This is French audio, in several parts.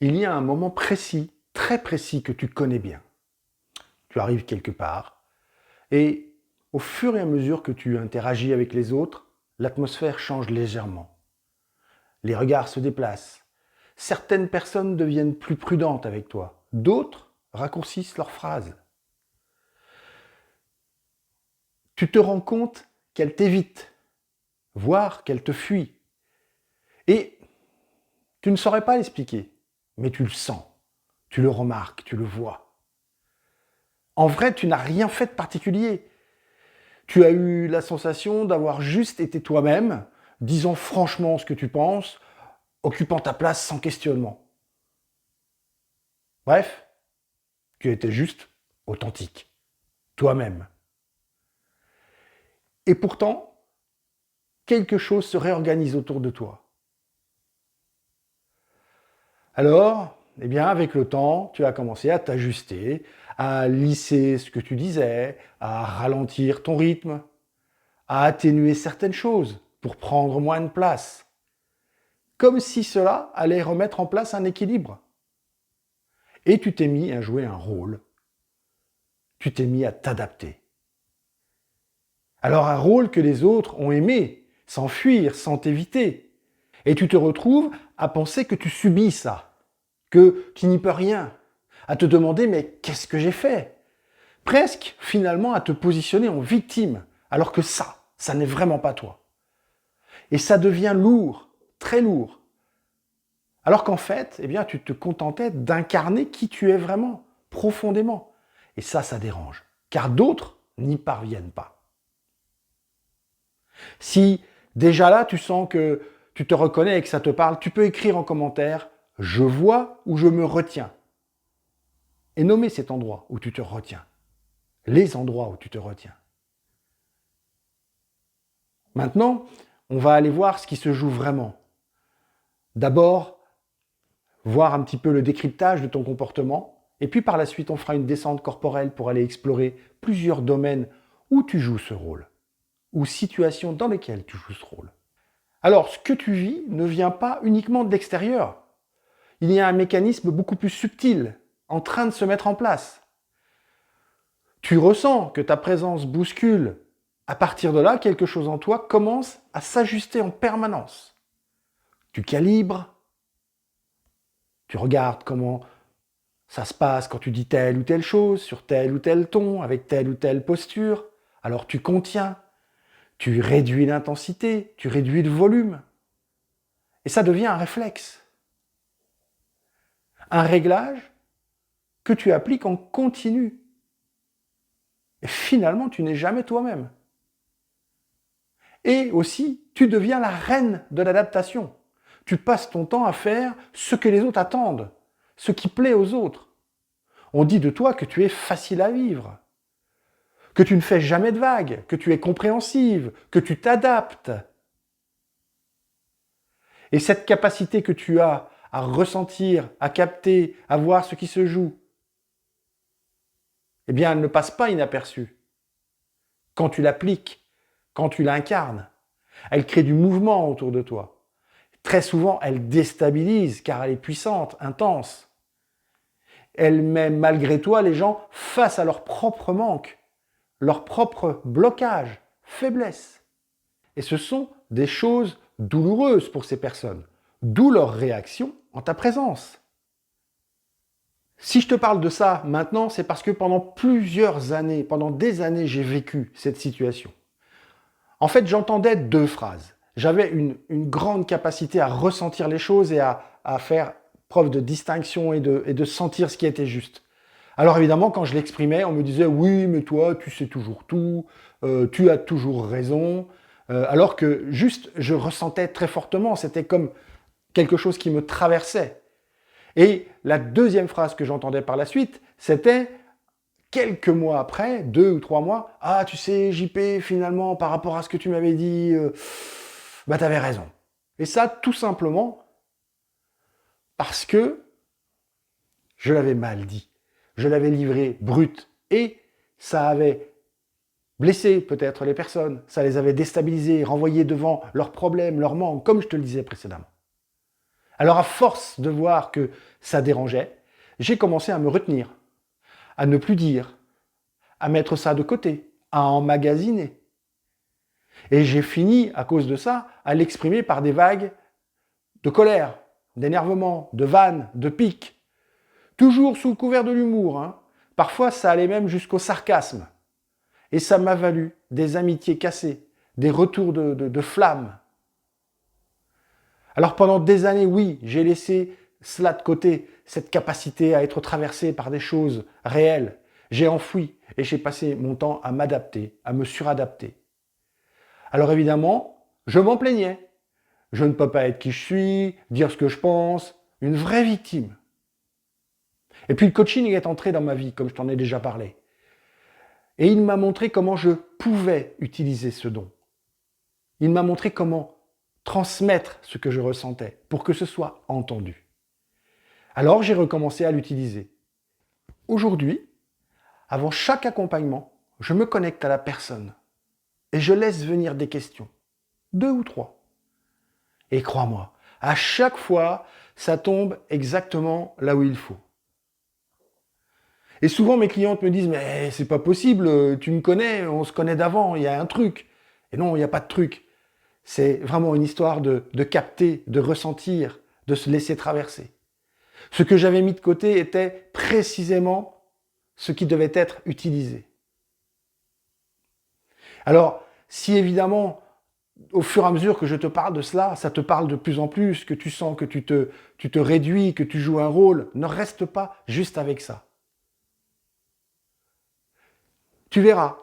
Il y a un moment précis, très précis, que tu connais bien. Tu arrives quelque part et au fur et à mesure que tu interagis avec les autres, l'atmosphère change légèrement. Les regards se déplacent. Certaines personnes deviennent plus prudentes avec toi. D'autres raccourcissent leurs phrases. Tu te rends compte qu'elles t'évitent, voire qu'elles te fuient. Et tu ne saurais pas l'expliquer, mais tu le sens, tu le remarques, tu le vois. En vrai, tu n'as rien fait de particulier. Tu as eu la sensation d'avoir juste été toi-même, disant franchement ce que tu penses, occupant ta place sans questionnement. Bref, tu étais juste authentique, toi-même. Et pourtant, quelque chose se réorganise autour de toi. Alors, eh bien, avec le temps, tu as commencé à t'ajuster, à lisser ce que tu disais, à ralentir ton rythme, à atténuer certaines choses pour prendre moins de place. Comme si cela allait remettre en place un équilibre. Et tu t'es mis à jouer un rôle. Tu t'es mis à t'adapter. Alors un rôle que les autres ont aimé, sans fuir, sans t'éviter. Et tu te retrouves à penser que tu subis ça, que tu n'y peux rien, à te demander mais qu'est-ce que j'ai fait? Presque finalement à te positionner en victime, alors que ça n'est vraiment pas toi. Et ça devient lourd, très lourd. Alors qu'en fait, eh bien, tu te contentais d'incarner qui tu es vraiment, profondément. Et ça dérange, car d'autres n'y parviennent pas. Si déjà là, tu sens que tu te reconnais et que ça te parle, tu peux écrire en commentaire « Je vois ou je me retiens » et nommer cet endroit où tu te retiens, les endroits où tu te retiens. Maintenant, on va aller voir ce qui se joue vraiment. D'abord, voir un petit peu le décryptage de ton comportement, et puis par la suite, on fera une descente corporelle pour aller explorer plusieurs domaines où tu joues ce rôle, ou situations dans lesquelles tu joues ce rôle. Alors, ce que tu vis ne vient pas uniquement de l'extérieur. Il y a un mécanisme beaucoup plus subtil en train de se mettre en place. Tu ressens que ta présence bouscule. À partir de là, quelque chose en toi commence à s'ajuster en permanence. Tu calibres, tu regardes comment ça se passe quand tu dis telle ou telle chose, sur tel ou tel ton, avec telle ou telle posture. Alors tu contiens, tu réduis l'intensité, tu réduis le volume. Et ça devient un réflexe. Un réglage que tu appliques en continu. Et finalement, tu n'es jamais toi-même. Et aussi, tu deviens la reine de l'adaptation. Tu passes ton temps à faire ce que les autres attendent, ce qui plaît aux autres. On dit de toi que tu es facile à vivre, que tu ne fais jamais de vagues, que tu es compréhensive, que tu t'adaptes. Et cette capacité que tu as à ressentir, à capter, à voir ce qui se joue, eh bien, elle ne passe pas inaperçue. Quand tu l'appliques, quand tu l'incarnes, elle crée du mouvement autour de toi. Très souvent, elle déstabilise car elle est puissante, intense. Elle met malgré toi les gens face à leur propre manque, leur propre blocage, faiblesse. Et ce sont des choses douloureuses pour ces personnes, d'où leur réaction en ta présence. Si je te parle de ça maintenant, c'est parce que pendant plusieurs années, pendant des années, j'ai vécu cette situation. En fait, j'entendais deux phrases. J'avais une grande capacité à ressentir les choses et à faire preuve de distinction et de sentir ce qui était juste. Alors évidemment, quand je l'exprimais, on me disait «Oui, mais toi, tu sais toujours tout, tu as toujours raison». Alors que juste, je ressentais très fortement, c'était comme quelque chose qui me traversait. Et la deuxième phrase que j'entendais par la suite, c'était quelques mois après, 2 ou 3 mois, ah tu sais JP, finalement par rapport à ce que tu m'avais dit, bah t'avais raison. Et ça tout simplement parce que je l'avais mal dit, je l'avais livré brut et ça avait blessé peut-être les personnes, ça les avait déstabilisées, renvoyées devant leurs problèmes, leurs manques, comme je te le disais précédemment. Alors à force de voir que ça dérangeait, j'ai commencé à me retenir, à ne plus dire, à mettre ça de côté, à emmagasiner. Et j'ai fini, à cause de ça, à l'exprimer par des vagues de colère, d'énervement, de vannes, de piques. Toujours sous le couvert de l'humour, hein. Parfois, ça allait même jusqu'au sarcasme. Et ça m'a valu des amitiés cassées, des retours de flammes. Alors pendant des années, oui, j'ai laissé cela de côté, cette capacité à être traversé par des choses réelles. J'ai enfoui et j'ai passé mon temps à m'adapter, à me suradapter. Alors évidemment, je m'en plaignais. Je ne peux pas être qui je suis, dire ce que je pense, une vraie victime. Et puis le coaching est entré dans ma vie, comme je t'en ai déjà parlé. Et il m'a montré comment je pouvais utiliser ce don. Il m'a montré comment transmettre ce que je ressentais pour que ce soit entendu. Alors j'ai recommencé à l'utiliser. Aujourd'hui, avant chaque accompagnement, je me connecte à la personne et je laisse venir des questions, 2 ou 3. Et crois-moi, à chaque fois, ça tombe exactement là où il faut. Et souvent, mes clientes me disent « Mais c'est pas possible, tu me connais, on se connaît d'avant, il y a un truc. » Et non, il n'y a pas de truc. C'est vraiment une histoire de capter, de ressentir, de se laisser traverser. Ce que j'avais mis de côté était précisément ce qui devait être utilisé. Alors, si évidemment, au fur et à mesure que je te parle de cela, ça te parle de plus en plus, que tu sens que tu te réduis, que tu joues un rôle, ne reste pas juste avec ça. Tu verras,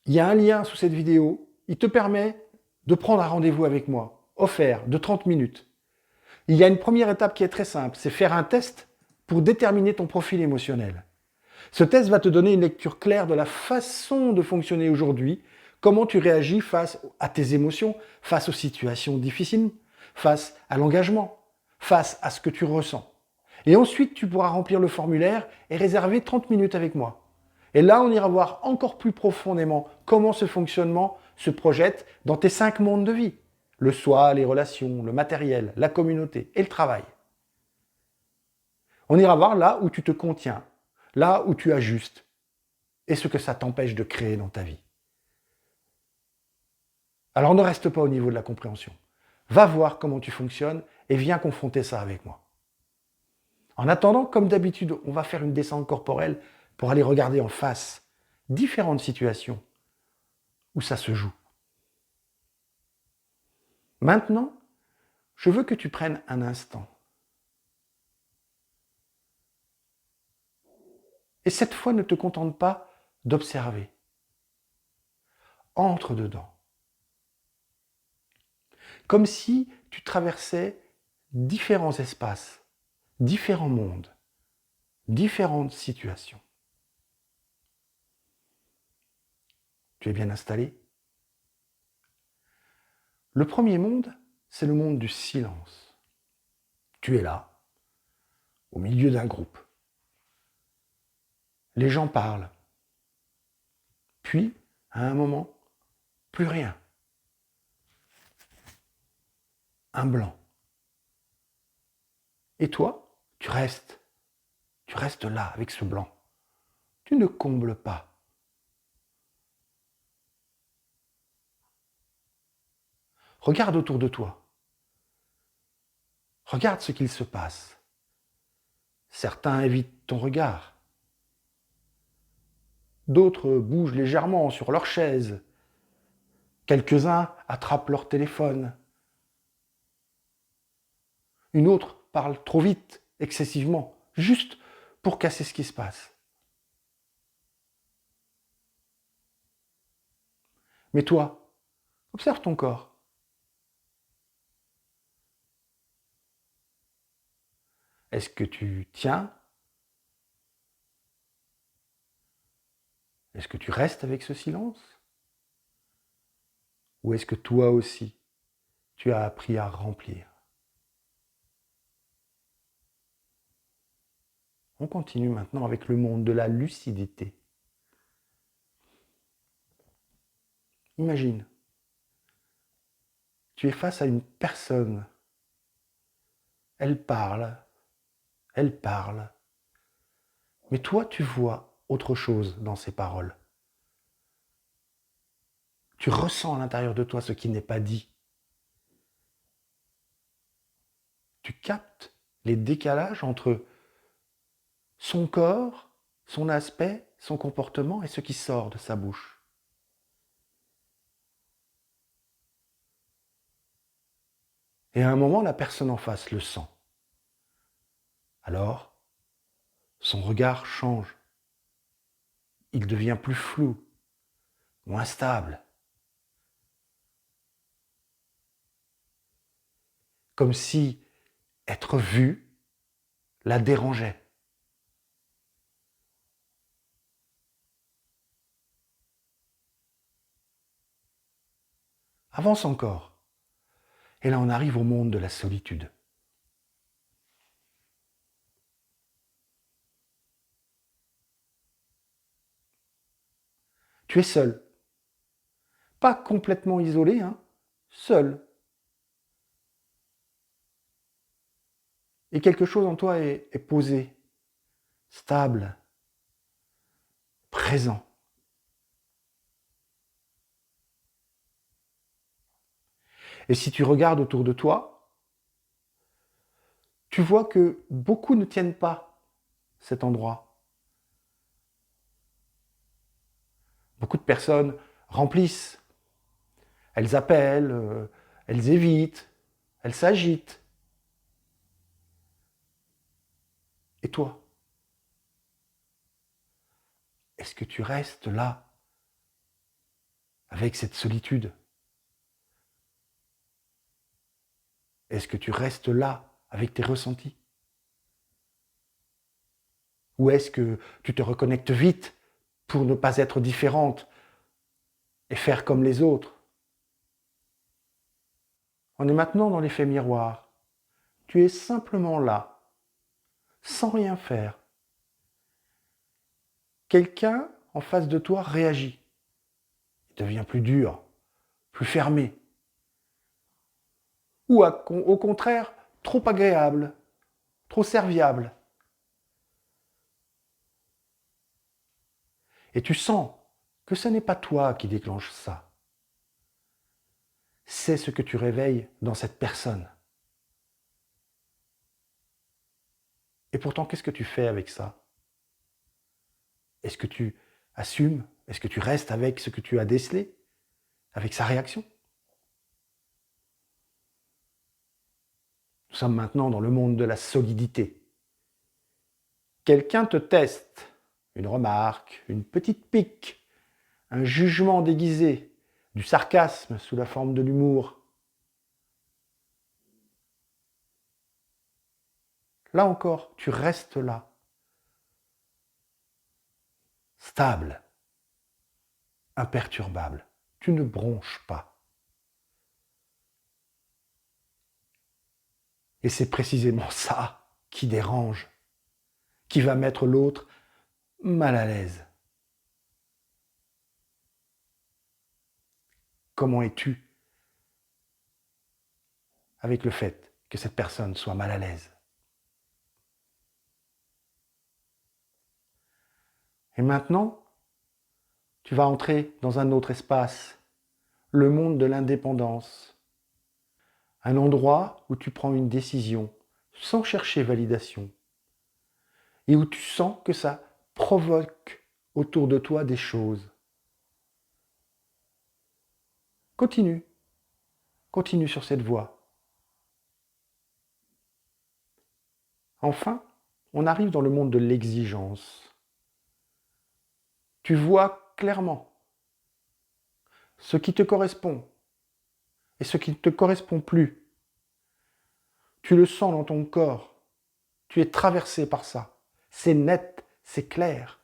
il y a un lien sous cette vidéo, il te permet de prendre un rendez-vous avec moi, offert, de 30 minutes. Il y a une première étape qui est très simple, c'est faire un test pour déterminer ton profil émotionnel. Ce test va te donner une lecture claire de la façon de fonctionner aujourd'hui, comment tu réagis face à tes émotions, face aux situations difficiles, face à l'engagement, face à ce que tu ressens. Et ensuite, tu pourras remplir le formulaire et réserver 30 minutes avec moi. Et là, on ira voir encore plus profondément comment ce fonctionnement se projette dans tes 5 mondes de vie. Le soi, les relations, le matériel, la communauté et le travail. On ira voir là où tu te contiens, là où tu ajustes et ce que ça t'empêche de créer dans ta vie. Alors ne reste pas au niveau de la compréhension. Va voir comment tu fonctionnes et viens confronter ça avec moi. En attendant, comme d'habitude, on va faire une descente corporelle pour aller regarder en face différentes situations où ça se joue. Maintenant, je veux que tu prennes un instant. Et cette fois, ne te contente pas d'observer. Entre dedans. Comme si tu traversais différents espaces, différents mondes, différentes situations. Tu es bien installé? Le premier monde, c'est le monde du silence. Tu es là, au milieu d'un groupe. Les gens parlent. Puis, à un moment, plus rien. Un blanc. Et toi, tu restes. Tu restes là, avec ce blanc. Tu ne combles pas. Regarde autour de toi. Regarde ce qu'il se passe. Certains évitent ton regard. D'autres bougent légèrement sur leur chaise. Quelques-uns attrapent leur téléphone. Une autre parle trop vite, excessivement, juste pour casser ce qui se passe. Mais toi, observe ton corps. Est-ce que tu tiens? Est-ce que tu restes avec ce silence? Ou est-ce que toi aussi, tu as appris à remplir? On continue maintenant avec le monde de la lucidité. Imagine, tu es face à une personne elle parle, elle parle. Mais toi, tu vois autre chose dans ces paroles. Tu ressens à l'intérieur de toi ce qui n'est pas dit. Tu captes les décalages entre son corps, son aspect, son comportement et ce qui sort de sa bouche. Et à un moment, la personne en face le sent. Alors, son regard change. Il devient plus flou, moins stable. Comme si être vu la dérangeait. Avance encore. Et là, on arrive au monde de la solitude. Tu es seul. Pas complètement isolé, hein, seul. Et quelque chose en toi est posé, stable, présent. Et si tu regardes autour de toi, tu vois que beaucoup ne tiennent pas cet endroit. Beaucoup de personnes remplissent, elles appellent, elles évitent, elles s'agitent. Et toi, est-ce que tu restes là, avec cette solitude? Est-ce que tu restes là, avec tes ressentis? Ou est-ce que tu te reconnectes vite pour ne pas être différente et faire comme les autres? On est maintenant dans l'effet miroir. Tu es simplement là, sans rien faire. Quelqu'un en face de toi réagit. Il devient plus dur, plus fermé. Ou au contraire, trop agréable, trop serviable. Et tu sens que ce n'est pas toi qui déclenche ça. C'est ce que tu réveilles dans cette personne. Et pourtant, qu'est-ce que tu fais avec ça? Est-ce que tu assumes? Est-ce que tu restes avec ce que tu as décelé? Avec sa réaction? Nous sommes maintenant dans le monde de la solidité. Quelqu'un te teste, une remarque, une petite pique, un jugement déguisé, du sarcasme sous la forme de l'humour. Là encore, tu restes là, stable, imperturbable. Tu ne bronches pas. Et c'est précisément ça qui dérange, qui va mettre l'autre mal à l'aise. Comment es-tu avec le fait que cette personne soit mal à l'aise? Et maintenant, tu vas entrer dans un autre espace, le monde de l'indépendance. Un endroit où tu prends une décision sans chercher validation et où tu sens que ça provoque autour de toi des choses. Continue, continue sur cette voie. Enfin, on arrive dans le monde de l'exigence. Tu vois clairement ce qui te correspond et ce qui ne te correspond plus. Tu le sens dans ton corps. Tu es traversé par ça. C'est net, c'est clair.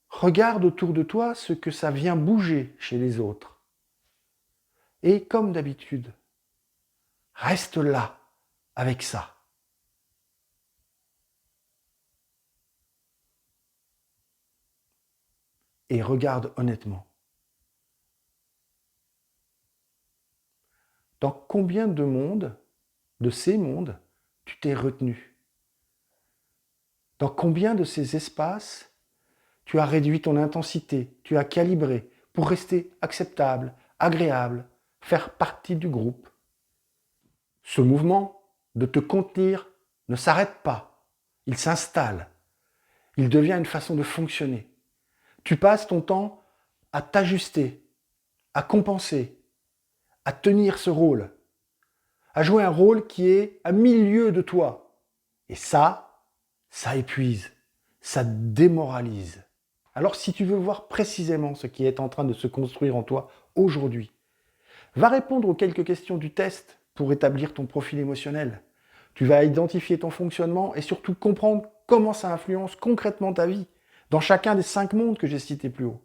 Regarde autour de toi ce que ça vient bouger chez les autres. Et comme d'habitude, reste là avec ça. Et regarde honnêtement. Dans combien de mondes, de ces mondes, tu t'es retenu? Dans combien de ces espaces, tu as réduit ton intensité, tu as calibré pour rester acceptable, agréable, faire partie du groupe? Ce mouvement de te contenir ne s'arrête pas, il s'installe, il devient une façon de fonctionner. Tu passes ton temps à t'ajuster, à compenser, à tenir ce rôle, à jouer un rôle qui est à milieu de toi. Et ça épuise, ça démoralise. Alors si tu veux voir précisément ce qui est en train de se construire en toi aujourd'hui, va répondre aux quelques questions du test pour établir ton profil émotionnel. Tu vas identifier ton fonctionnement et surtout comprendre comment ça influence concrètement ta vie, dans chacun des 5 mondes que j'ai cités plus haut.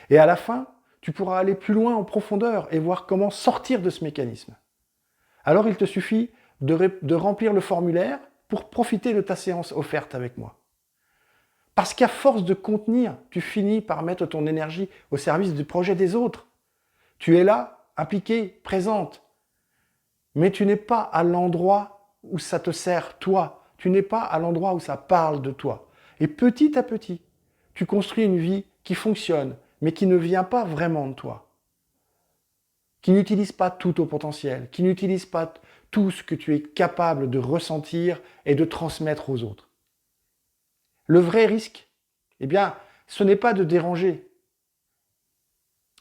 Et à la fin, tu pourras aller plus loin en profondeur et voir comment sortir de ce mécanisme. Alors il te suffit de remplir le formulaire pour profiter de ta séance offerte avec moi. Parce qu'à force de contenir, tu finis par mettre ton énergie au service du projet des autres. Tu es là, impliquée, présente. Mais tu n'es pas à l'endroit où ça te sert, toi. Tu n'es pas à l'endroit où ça parle de toi. Et petit à petit, tu construis une vie qui fonctionne, mais qui ne vient pas vraiment de toi. Qui n'utilise pas tout ton potentiel, qui n'utilise pas tout ce que tu es capable de ressentir et de transmettre aux autres. Le vrai risque, eh bien, ce n'est pas de déranger,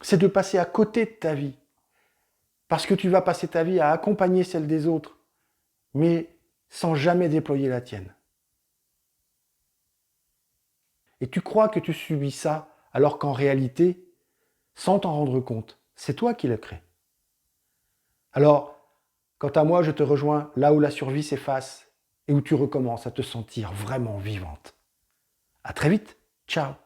c'est de passer à côté de ta vie. Parce que tu vas passer ta vie à accompagner celle des autres, mais sans jamais déployer la tienne. Et tu crois que tu subis ça, alors qu'en réalité, sans t'en rendre compte, c'est toi qui le crée. Alors, quant à moi, je te rejoins là où la survie s'efface et où tu recommences à te sentir vraiment vivante. À très vite, ciao.